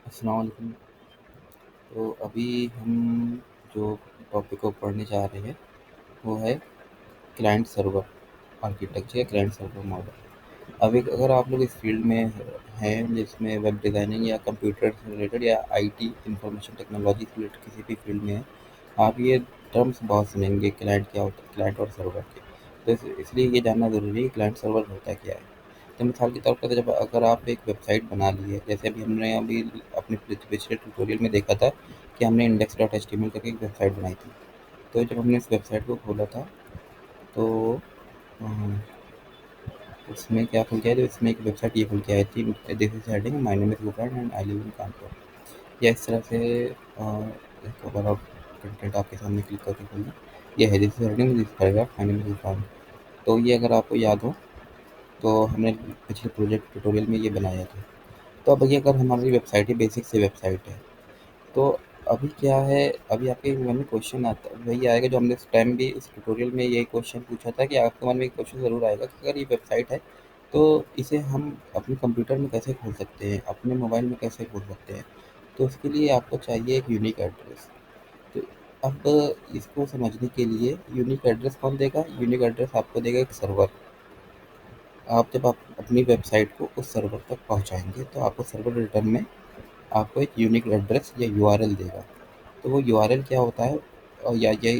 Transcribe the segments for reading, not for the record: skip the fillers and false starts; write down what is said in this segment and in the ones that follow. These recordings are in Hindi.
अस्सलाम वालेकुम। तो अभी हम जो टॉपिक को पढ़ने जा रहे हैं वो है क्लाइंट सर्वर आर्किटेक्चर या क्लाइंट सर्वर मॉडल। अभी अगर आप लोग इस फील्ड में हैं जिसमें वेब डिज़ाइनिंग या कंप्यूटर से रिलेटेड या आईटी इंफॉर्मेशन टेक्नोलॉजी से रिलेटेड किसी भी फील्ड में हैं, आप ये टर्म्स बहुत सुनेंगे, क्लाइंट क्या होता है, क्लाइंट और सर्वर के। तो इसलिए ये जानना ज़रूरी है कि क्लाइंट सर्वर होता क्या है। तो मिसाल के तौर पर जब अगर आप एक वेबसाइट बना ली है, जैसे अभी अपने पिछले ट्यूटोरियल में देखा था कि हमने index dot H T M L करके एक वेबसाइट बनाई थी। तो जब हमने इस वेबसाइट को खोला था तो अ, उसमें क्या खुल के आया, तो इसमें एक वेबसाइट ये खुल के आई थी, this is heading my name is Gufran and I live in Kanpur. या इस तरह से एक ओवरऑल कंटेंट आपके सामने क्लिक करके खोलना, ये है this is heading this paragraph my name is Gufran. तो ये अगर आपको याद हो तो हमने पिछले प्रोजेक्ट ट्यूटोरियल में ये बनाया था। तो अब ये अगर हमारी वेबसाइट ही बेसिक से वेबसाइट है, तो अभी क्या है, अभी आपके मन में क्वेश्चन आता वही आएगा जो हमने इस टाइम भी इस ट्यूटोरियल में यही क्वेश्चन पूछा था कि आपके मन में एक क्वेश्चन ज़रूर आएगा कि अगर ये वेबसाइट है तो इसे हम अपने कंप्यूटर में कैसे खोल सकते हैं, अपने मोबाइल में कैसे खोल सकते हैं। तो उसके लिए आपको चाहिए एक यूनिक एड्रेस। तो अब इसको समझने के लिए यूनिक एड्रेस कौन देगा, यूनिक एड्रेस आपको देगा एक सर्वर। आप जब आप अपनी वेबसाइट को उस सर्वर तक पहुंचाएंगे तो आपको सर्वर रिटर्न में आपको एक यूनिक एड्रेस या यूआरएल देगा। तो वो यूआरएल क्या होता है और या ये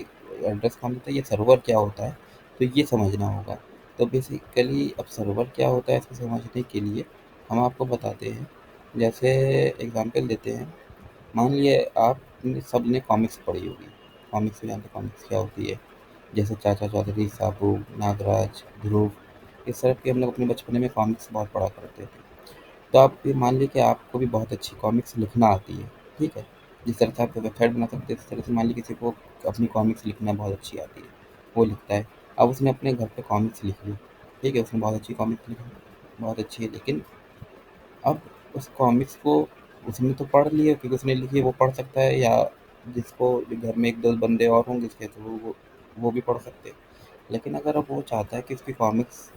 एड्रेस कौन देता है, ये सर्वर क्या होता है, तो ये समझना होगा। तो बेसिकली अब सर्वर क्या होता है इसको समझने के लिए हम आपको बताते हैं। जैसे एग्जांपल देते हैं, मान लिए आपने सब ने कॉमिक्स पढ़ी होगी। कॉमिक्स में जानते कॉमिक्स क्या होती है, जैसे चाचा चौधरी, साबू, नागराज, ध्रुव, इस तरह के हम लोग अपने बचपने में कॉमिक्स बहुत पढ़ा करते थे। तो आप ये मान लीजिए कि आपको भी बहुत अच्छी कॉमिक्स लिखना आती है, ठीक है? जिस तरह से आप वेबसाइट बना सकते हैं, इस तरह से मान लीजिए किसी को अपनी कॉमिक्स लिखना बहुत अच्छी आती है, वो लिखता है। अब उसने अपने घर पे कॉमिक्स लिख ली, ठीक है? उसने बहुत अच्छी कॉमिक्स लिखी, बहुत अच्छी है, लेकिन अब उस कॉमिक्स को उसने तो पढ़ ली है क्योंकि उसने लिखी है, वो पढ़ सकता है, या जिसको घर में 1-2 बंदे और होंगे इसके तो वो भी पढ़ सकते हैं। लेकिन अगर अब वो चाहता है कि उसकी कॉमिक्स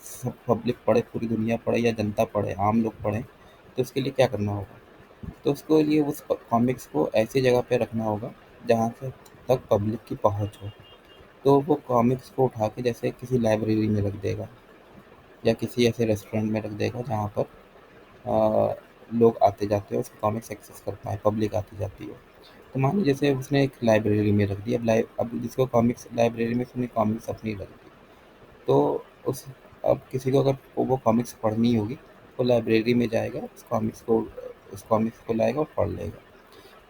सब पब्लिक पढ़े, पूरी दुनिया पढ़े या जनता पढ़े, आम लोग पढ़ें, तो उसके लिए क्या करना होगा? तो उसके लिए उस कॉमिक्स को ऐसी जगह पे रखना होगा जहाँ से तक पब्लिक की पहुँच हो। तो वो कॉमिक्स को उठा के जैसे किसी लाइब्रेरी में रख देगा या किसी ऐसे रेस्टोरेंट में रख देगा जहाँ पर लोग आते जाते हैं, उसको कॉमिक्स एक्सेस कर पाएँ, पब्लिक आती जाती है। तो मान लीजिए जैसे उसने एक लाइब्रेरी में रख दी, अब जिसको कॉमिक्स लाइब्रेरी में उसने कॉमिक्स अपनी रख दी, तो उस अब किसी को अगर वो कॉमिक्स पढ़नी होगी, वो लाइब्रेरी में जाएगा, उस कॉमिक्स को लाएगा और पढ़ लेगा।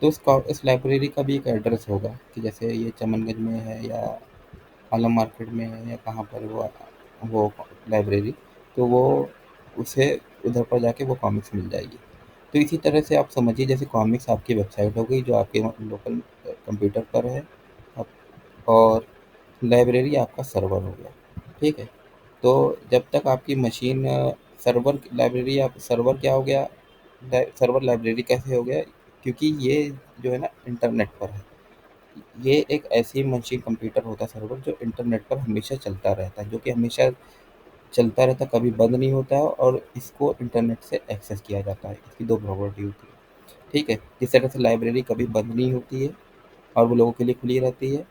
तो इस लाइब्रेरी का भी एक एड्रेस होगा कि जैसे ये चमनगंज में है या आलम मार्केट में है या कहाँ पर वो लाइब्रेरी, तो वो उसे उधर पर जाके वो कॉमिक्स मिल जाएगी। तो इसी तरह से आप समझिए जैसे कॉमिक्स आपकी वेबसाइट हो गई जो आपके लोकल कंप्यूटर पर है, अब और लाइब्रेरी आपका सर्वर हो गया, ठीक है? तो जब तक आपकी मशीन सर्वर लाइब्रेरी या सर्वर क्या हो गया, सर्वर लाइब्रेरी कैसे हो गया, क्योंकि ये जो है ना इंटरनेट पर है। ये एक ऐसी मशीन कंप्यूटर होता है सर्वर जो इंटरनेट पर हमेशा चलता रहता है, जो कि हमेशा चलता रहता है, कभी बंद नहीं होता है, और इसको इंटरनेट से एक्सेस किया जाता है। इसकी दो प्रॉपर्टी होती है, ठीक है? जिस तरह से लाइब्रेरी कभी बंद नहीं होती है और वो लोगों के लिए खुली रहती है,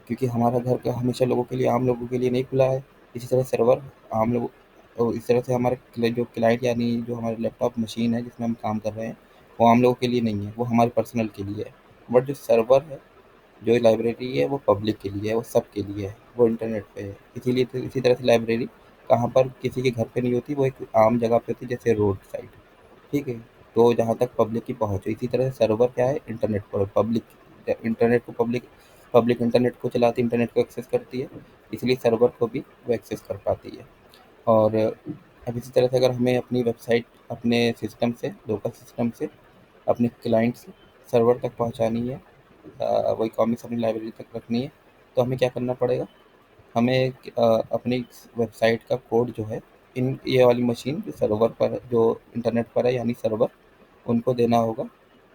क्योंकि हमारा घर का हमेशा लोगों के लिए, आम लोगों के लिए नहीं खुला है। इसी तरह सर्वर आम लोग, और इस तरह से हमारे जो क्लाइंट यानी जो हमारे लैपटॉप मशीन है जिसमें हम काम कर रहे हैं, वो आम लोगों के लिए नहीं है, वो हमारे पर्सनल के लिए है। बट जो सर्वर है, जो लाइब्रेरी है, वो पब्लिक के लिए है, वो सब के लिए है, वो इंटरनेट पे है। इसीलिए तो इसी तरह से लाइब्रेरी कहाँ पर किसी के घर पे नहीं होती, वो एक आम जगह पे होती है, जैसे रोड साइड, ठीक है? तो जहाँ तक पब्लिक की पहुँच है, इसी तरह से सर्वर क्या है, इंटरनेट पर पब्लिक, इंटरनेट को पब्लिक पब्लिक इंटरनेट को चलाती, इंटरनेट को एक्सेस करती है, इसलिए सर्वर को भी वो एक्सेस कर पाती है। और अब इसी तरह से अगर हमें अपनी वेबसाइट अपने सिस्टम से, लोकल सिस्टम से अपने क्लाइंट से सर्वर तक पहुँचानी है, वही कॉमिक्स अपनी लाइब्रेरी तक रखनी है, तो हमें क्या करना पड़ेगा? हमें अपनी वेबसाइट का कोड जो है, इन ये वाली मशीन जो सर्वर पर है, जो इंटरनेट पर है यानी सर्वर, उनको देना होगा।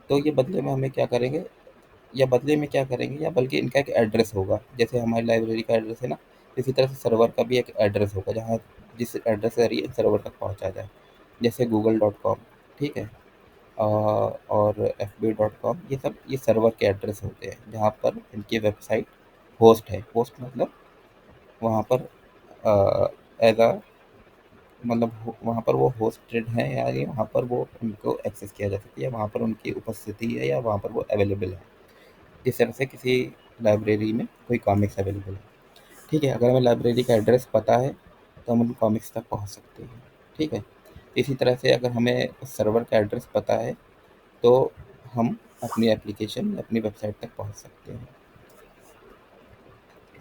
तो ये बदले में हमें क्या करेंगे, या बदले में क्या करेंगे, या बल्कि इनका एक एड्रेस होगा, जैसे हमारी लाइब्रेरी का एड्रेस है ना, इसी तरह से सर्वर का भी एक एड्रेस होगा जहाँ जिस एड्रेस के जरिए सर्वर तक पहुँचा जाए, जैसे गूगल डॉट कॉम, ठीक है? और fb.com, ये सर्वर के एड्रेस होते हैं जहाँ पर इनकी वेबसाइट होस्ट है। होस्ट मतलब वहाँ पर एज अ मतलब वहाँ पर वो होस्टेड हैं, या ये वहाँ पर वो उनको एक्सेस किया जा सकती है, वहाँ पर उनकी उपस्थिति है या वहाँ पर वो अवेलेबल है। जिस तरह से किसी लाइब्रेरी में कोई कॉमिक्स अवेलेबल है, ठीक है, अगर हमें लाइब्रेरी का एड्रेस पता है तो हम उन कॉमिक्स तक पहुँच सकते हैं, ठीक है। इसी तरह से अगर हमें उस सर्वर का एड्रेस पता है तो हम अपनी एप्लीकेशन, अपनी वेबसाइट तक पहुँच सकते हैं।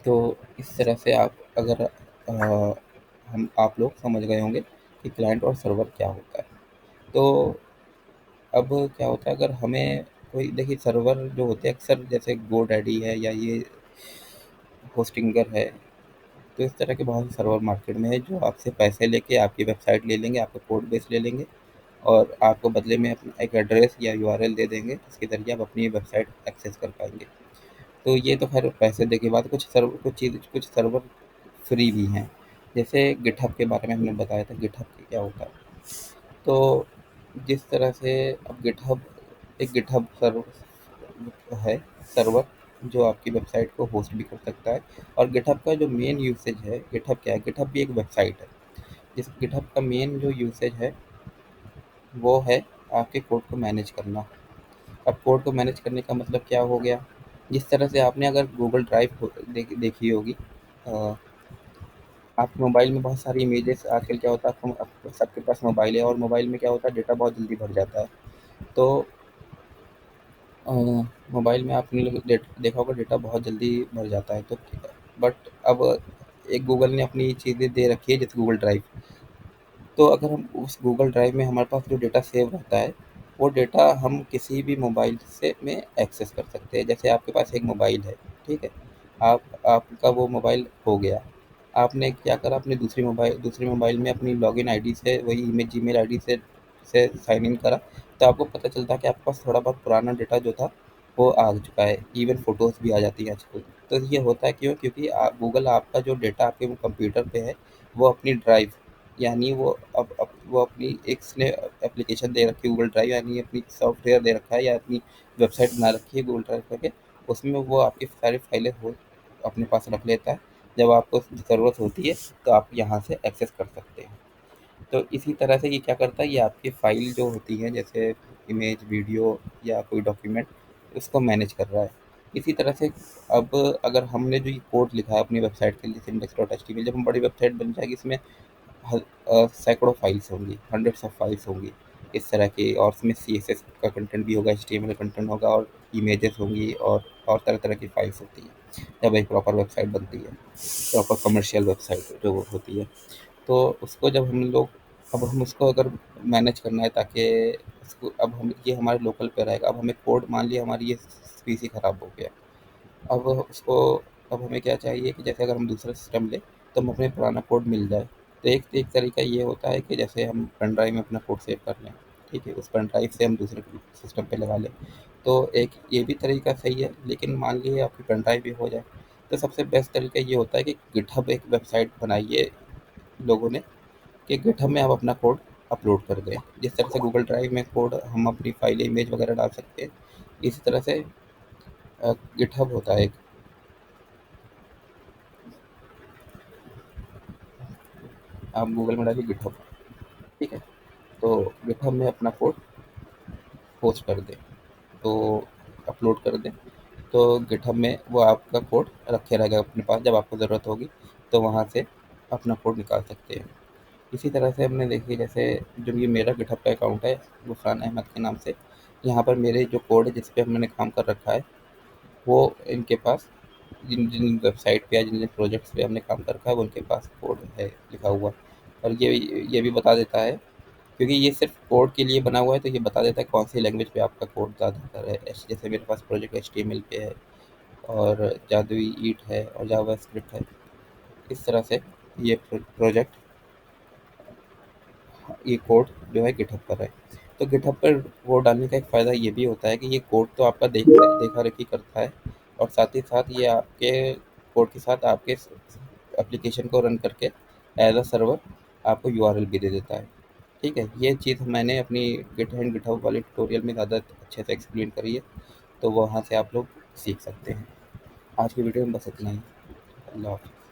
तो इस तरह से आप अगर हम आप लोग समझ गए होंगे कि क्लाइंट और सर्वर क्या होता है। तो अब क्या होता है, अगर हमें कोई, देखिए सर्वर जो होते हैं अक्सर जैसे गोडैडी है या ये होस्टिंगर है, तो इस तरह के बहुत से सर्वर मार्केट में है जो आपसे पैसे लेके आपकी वेबसाइट ले लेंगे, आपका कोड बेस ले लेंगे और आपको बदले में अपना एक एड्रेस या यूआरएल दे देंगे जिसके ज़रिए आप अपनी वेबसाइट एक्सेस कर पाएंगे। तो ये तो खैर पैसे दे के बाद, कुछ सर्वर फ्री भी हैं। जैसे गिटहब के बारे में हमने बताया था, गिटहब क्या होता है। तो जिस तरह से अब गिटहब, एक गिटहब है सर्वर जो आपकी वेबसाइट को होस्ट भी कर सकता है। और गिटहब का जो मेन यूसेज है, गिटहब क्या है, गिटहब भी एक वेबसाइट है। जिस गिटहब का मेन जो यूसेज है वो है आपके कोड को मैनेज करना। अब कोड को मैनेज करने का मतलब क्या हो गया, जिस तरह से आपने अगर गूगल ड्राइव देखी होगी, अ, आपके मोबाइल में बहुत सारी इमेजेस, आजकल क्या होता है, सबके पास मोबाइल है और मोबाइल में क्या होता है, डेटा बहुत जल्दी भर जाता है। तो अ, मोबाइल में आपने देखा होगा डेटा बहुत जल्दी भर जाता है। तो बट अब एक गूगल ने अपनी चीज़ें दे रखी है जैसे गूगल ड्राइव। तो अगर हम उस गूगल ड्राइव में हमारे पास जो डेटा सेव रहता है, वो डेटा हम किसी भी मोबाइल से में एक्सेस कर सकते हैं। जैसे आपके पास एक मोबाइल है, ठीक है, आपका वो मोबाइल खो गया, आपने क्या करा, अपने दूसरे मोबाइल में अपनी लॉगिन आईडी से, वही ईमेल जीमेल आईडी से साइन इन करा, तो आपको पता चलता है कि आपके पास थोड़ा बहुत पुराना डेटा जो था वो आ चुका है, इवन फ़ोटोज़ भी आ जाती हैं आजकल। तो ये होता है क्यों? क्योंकि गूगल आपका जो डेटा आपके वो कंप्यूटर पे है, वो अपनी ड्राइव, यानी वो अपनी एक उसने एप्लीकेशन दे रखी है गूगल ड्राइव, यानी अपनी सॉफ्टवेयर दे रखा है या अपनी वेबसाइट बना रखी है गूगल ड्राइव करके, उसमें वो आपकी सारी फाइलें हो अपने पास रख लेता है। जब आपको ज़रूरत होती है तो आप यहाँ से एक्सेस कर सकते हैं। तो इसी तरह से ये क्या करता है, ये आपकी फ़ाइल जो होती है जैसे इमेज, वीडियो या कोई डॉक्यूमेंट, उसको मैनेज कर रहा है। इसी तरह से अब अगर हमने जो ये कोड लिखा है अपनी वेबसाइट के लिए, index.html, जब हम बड़ी वेबसाइट बन जाएगी, इसमें सैकड़ों फाइल्स होंगी, हंड्रेड्स ऑफ फाइल्स होंगी इस तरह की, और उसमें सीएसएस का कंटेंट भी होगा, एचटीएमएल का कंटेंट होगा और इमेजेस होंगी और तरह तरह की फाइल्स होती हैं जब एक प्रॉपर वेबसाइट बनती है, प्रॉपर कमर्शियल वेबसाइट जो होती है। तो उसको जब हम लोग, अब हम उसको अगर मैनेज करना है ताकि उसको, अब हम ये हमारे लोकल पे रहेगा। अब हमें कोड, मान लिया हमारी ये पीसी ख़राब हो गया, अब उसको, अब हमें क्या चाहिए कि जैसे अगर हम दूसरा सिस्टम लें तो हम अपने पुराना कोड मिल जाए। तो एक एक तरीका ये होता है कि जैसे हम पेन ड्राइव में अपना कोड सेव कर लें, ठीक है, उस पेन ड्राइव से हम दूसरे सिस्टम पे लगा लें। तो एक ये भी तरीका सही है, लेकिन मान लीजिए आपकी पेन ड्राइव भी हो जाए, तो सबसे बेस्ट तरीका ये होता है कि गिटहब एक वेबसाइट बनाई है लोगों ने, कि गिटहब में आप अपना कोड अपलोड कर दें। जिस तरह से गूगल ड्राइव में कोड हम अपनी फाइलें, इमेज वगैरह डाल सकते हैं, इसी तरह से गिटहब होता है एक, आप गूगल में डालिए गिटहब, ठीक है, तो गिटहब में अपना कोड पोस्ट कर दें, तो अपलोड कर दें, तो गिटहब में वो आपका कोड रखे रहेगा अपने पास, जब आपको ज़रूरत होगी तो वहाँ से अपना कोड निकाल सकते हैं। इसी तरह से हमने देखिए, जैसे जो ये मेरा गिटहब का अकाउंट है गुफरान अहमद के नाम से, यहाँ पर मेरे जो कोड है जिस पे मैंने काम कर रखा है, वो इनके पास, जिन जिन वेबसाइट पे या जिन जिन प्रोजेक्ट्स पे हमने काम कर रखा है वो उनके पास कोड है लिखा हुआ। और ये भी बता देता है, क्योंकि ये सिर्फ कोड के लिए बना हुआ है, तो ये बता देता है कौन सी लैंग्वेज पे आपका कोड ज़्यादातर है। जैसे मेरे पास प्रोजेक्ट HTML पे है और जादुई ईट है और जावा स्क्रिप्ट है। इस तरह से ये प्रोजेक्ट, ये कोड जो है गिटहब पर है। तो गिटहब पर कोड डालने का एक फ़ायदा ये भी होता है कि ये कोड तो आपका देखा रेखी करता है, और साथ ही साथ ये आपके कोड के साथ आपके एप्लीकेशन को रन करके एज अ सर्वर आपको यूआरएल भी दे देता है। ठीक है, ये चीज़ मैंने अपनी गिट एंड गिटहब वाले ट्यूटोरियल में ज़्यादा अच्छे से एक्सप्लेन करी है, तो वहाँ से आप लोग सीख सकते हैं। आज की वीडियो में बस इतना ही। अल्लाह हाफ़िज़।